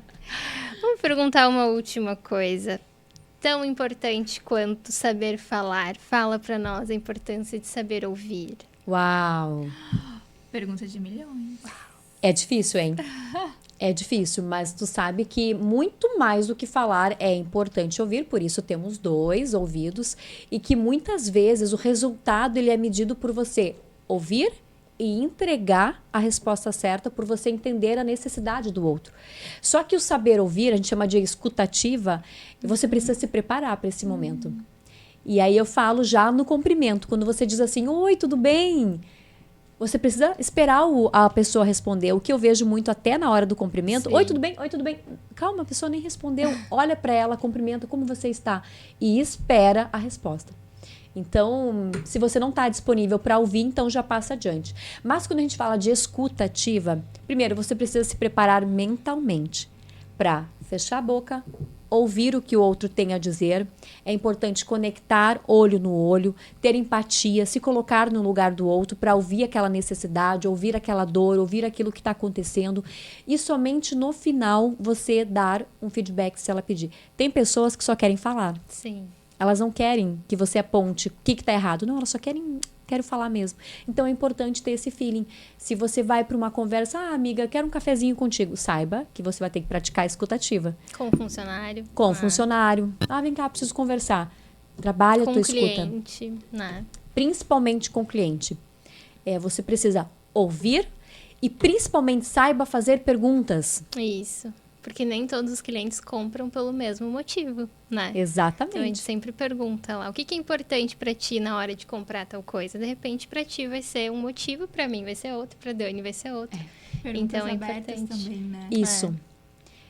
Vamos perguntar uma última coisa. Tão importante quanto saber falar. Fala pra nós a importância de saber ouvir. Uau! Pergunta de milhões. É difícil, hein? É difícil, mas tu sabe que muito mais do que falar é importante ouvir, por isso temos 2 ouvidos, e que muitas vezes o resultado ele é medido por você ouvir e entregar a resposta certa, por você entender a necessidade do outro. Só que o saber ouvir, a gente chama de escutativa, você precisa se preparar para esse momento. E aí eu falo já no cumprimento, quando você diz assim, oi, tudo bem? Você precisa esperar a pessoa responder. O que eu vejo muito até na hora do cumprimento. Sim. Oi, tudo bem? Oi, tudo bem? Calma, a pessoa nem respondeu. Olha para ela, cumprimenta, como você está? E espera a resposta. Então, se você não está disponível para ouvir, então já passa adiante. Mas quando a gente fala de escuta ativa, primeiro você precisa se preparar mentalmente para fechar a boca, ouvir o que o outro tem a dizer. É importante conectar olho no olho, ter empatia, se colocar no lugar do outro para ouvir aquela necessidade, ouvir aquela dor, ouvir aquilo que está acontecendo. E somente no final você dar um feedback se ela pedir. Tem pessoas que só querem falar. Sim. Elas não querem que você aponte o que está errado. Não, elas só querem quero falar mesmo. Então é importante ter esse feeling. Se você vai para uma conversa, amiga, quero um cafezinho contigo, saiba que você vai ter que praticar a escutativa. Com o funcionário. Com o funcionário. Vem cá, preciso conversar. Trabalha a tua escuta. Com o cliente, né? Principalmente com o cliente. Você precisa ouvir e principalmente saiba fazer perguntas. Isso. Porque nem todos os clientes compram pelo mesmo motivo, né? Exatamente. Então a gente sempre pergunta lá, o que é importante pra ti na hora de comprar tal coisa? De repente pra ti vai ser um motivo, pra mim vai ser outro, pra Dani vai ser outro. Perguntas Então é abertas importante. também, né? Isso.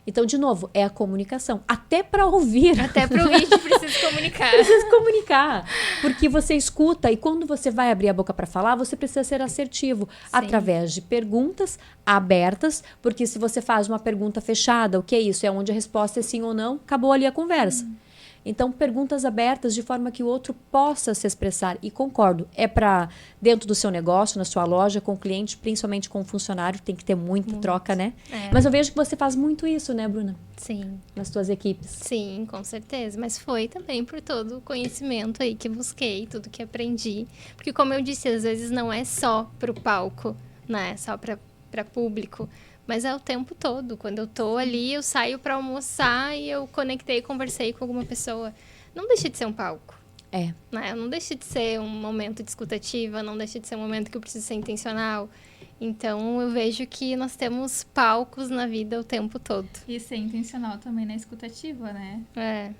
Então, de novo, é a comunicação. Até para ouvir. Até para ouvir, a gente precisa comunicar. Precisa comunicar. Porque você escuta e quando você vai abrir a boca para falar, você precisa ser assertivo. Sim. Através de perguntas abertas. Porque se você faz uma pergunta fechada, o que é isso? É onde a resposta é sim ou não, acabou ali a conversa. Então, perguntas abertas de forma que o outro possa se expressar. E concordo, é para dentro do seu negócio, na sua loja, com o cliente, principalmente com o funcionário, tem que ter muita troca, né? Mas eu vejo que você faz muito isso, né, Bruna? Sim. Nas tuas equipes. Sim, com certeza. Mas foi também por todo o conhecimento aí que busquei, tudo que aprendi. Porque, como eu disse, às vezes não é só pro palco, né? Só para público. Mas é o tempo todo. Quando eu tô ali, eu saio para almoçar e eu conectei, conversei com alguma pessoa. Não deixa de ser um palco. Né? Não deixa de ser um momento de escutativa, não deixa de ser um momento que eu preciso ser intencional. Então, eu vejo que nós temos palcos na vida o tempo todo. E ser intencional também na escutativa, né?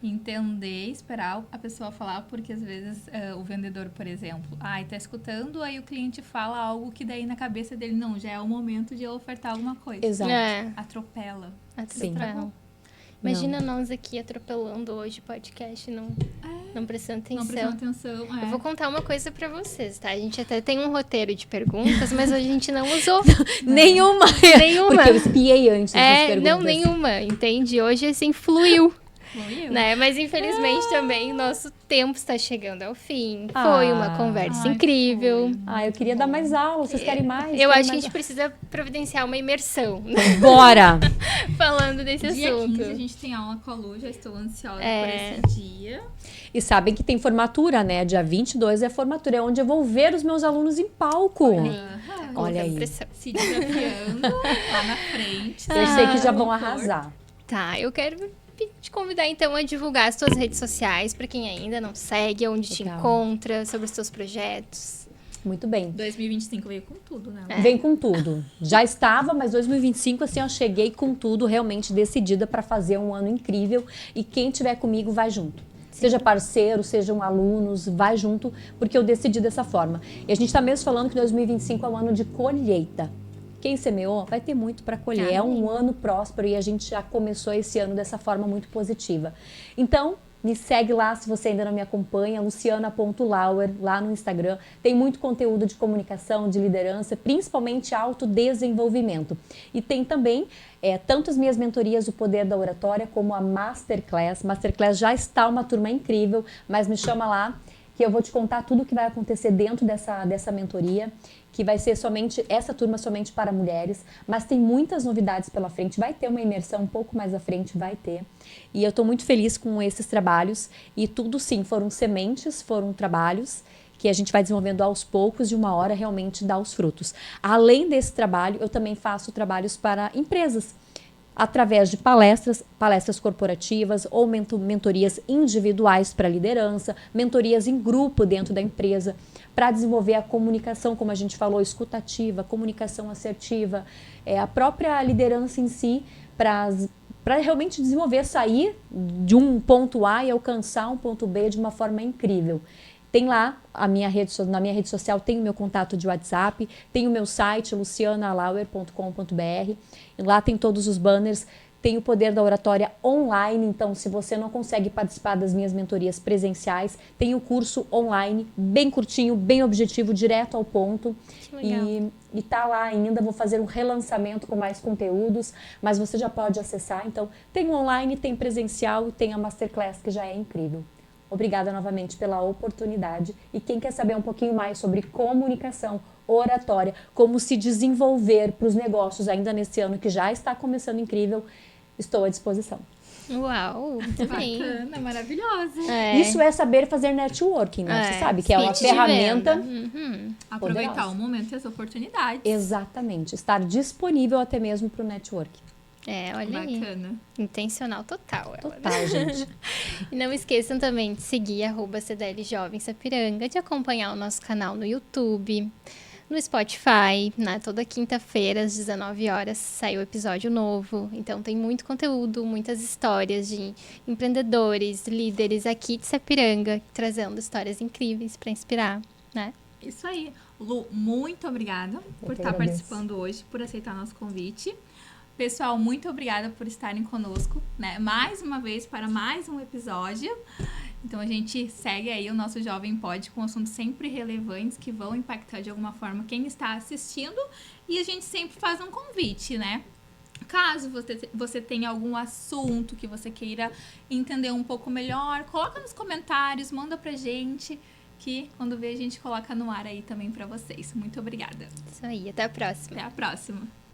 Entender, esperar a pessoa falar, porque às vezes o vendedor, por exemplo, tá escutando, aí o cliente fala algo que daí na cabeça dele, não, já é o momento de eu ofertar alguma coisa. Exato. Atropela. Sim. Imagina nós aqui atropelando hoje o podcast, não prestando atenção. Não prestando atenção, Eu vou contar uma coisa pra vocês, tá? A gente até tem um roteiro de perguntas, mas hoje a gente não usou. Nenhuma. Porque eu espiei antes das perguntas. Não, nenhuma, entende? Hoje, assim, fluiu. Né? Mas, infelizmente, também o nosso tempo está chegando ao fim. Foi uma conversa incrível. Eu queria dar mais aula. Vocês querem mais? Eu acho que a gente precisa providenciar uma imersão. Né? Bora! Falando desse assunto. Dia 15 a gente tem aula com a Lu, já estou ansiosa por esse dia. E sabem que tem formatura, né? Dia 22 é formatura, é onde eu vou ver os meus alunos em palco. Olha aí. Se desafiando lá na frente. Eu sei que já vão arrasar. Tá, eu quero te convidar então a divulgar as tuas redes sociais para quem ainda não segue, onde te encontra, sobre os teus projetos. Muito bem. 2025 veio com tudo, né? Vem com tudo. Já estava, mas 2025 assim eu cheguei com tudo, realmente decidida para fazer um ano incrível e quem tiver comigo vai junto. Seja parceiro, sejam alunos, vai junto, porque eu decidi dessa forma. E a gente está mesmo falando que 2025 é um ano de colheita. Quem semeou vai ter muito para colher. É um ano próspero e a gente já começou esse ano dessa forma muito positiva. Então, me segue lá se você ainda não me acompanha, luciana.lauer, lá no Instagram. Tem muito conteúdo de comunicação, de liderança, principalmente autodesenvolvimento. E tem também tanto as minhas mentorias, o Poder da Oratória, como a Masterclass. Masterclass já está uma turma incrível, mas me chama lá que eu vou te contar tudo o que vai acontecer dentro dessa mentoria, que vai ser essa turma somente para mulheres, mas tem muitas novidades pela frente, vai ter uma imersão um pouco mais à frente, vai ter. E eu estou muito feliz com esses trabalhos e tudo sim, foram sementes, foram trabalhos que a gente vai desenvolvendo aos poucos e uma hora realmente dá os frutos. Além desse trabalho, eu também faço trabalhos para empresas, através de palestras corporativas ou mentorias individuais para liderança, mentorias em grupo dentro da empresa, para desenvolver a comunicação, como a gente falou, escutativa, comunicação assertiva, a própria liderança em si, para realmente desenvolver, sair de um ponto A e alcançar um ponto B de uma forma incrível. Tem lá, na minha rede social, tem o meu contato de WhatsApp, tem o meu site, lucianalauer.com.br. Lá tem todos os banners, tem o Poder da Oratória online. Então, se você não consegue participar das minhas mentorias presenciais, tem o curso online, bem curtinho, bem objetivo, direto ao ponto. Que legal. E tá lá ainda, vou fazer um relançamento com mais conteúdos, mas você já pode acessar. Então, tem o online, tem presencial e tem a Masterclass, que já é incrível. Obrigada novamente pela oportunidade. E quem quer saber um pouquinho mais sobre comunicação, oratória, como se desenvolver para os negócios ainda nesse ano que já está começando incrível, estou à disposição. Uau, muito bem. Bacana, maravilhosa. Isso é saber fazer networking, né? Você sabe que é uma pitch de ferramenta. venda. Uhum. Aproveitar poderosa. o momento e as oportunidades. Exatamente. Estar disponível até mesmo para o networking. Olha aí. Bacana. Intencional total. Ela. Total, gente. E não esqueçam também de seguir @CDL Jovem Sapiranga, de acompanhar o nosso canal no YouTube, no Spotify, né? Toda quinta-feira, às 19 horas, sai o episódio novo. Então tem muito conteúdo, muitas histórias de empreendedores, líderes aqui de Sapiranga, trazendo histórias incríveis para inspirar, né? Isso aí. Lu, muito obrigada por que estar agradeço. participando hoje, por aceitar nosso convite. Pessoal, muito obrigada por estarem conosco, né? Mais uma vez para mais um episódio. Então a gente segue aí o nosso Jovem Pod com assuntos sempre relevantes que vão impactar de alguma forma quem está assistindo. E a gente sempre faz um convite, né? Caso você tenha algum assunto que você queira entender um pouco melhor, coloca nos comentários, manda pra gente, que quando vê a gente coloca no ar aí também pra vocês. Muito obrigada. Isso aí, até a próxima. Até a próxima.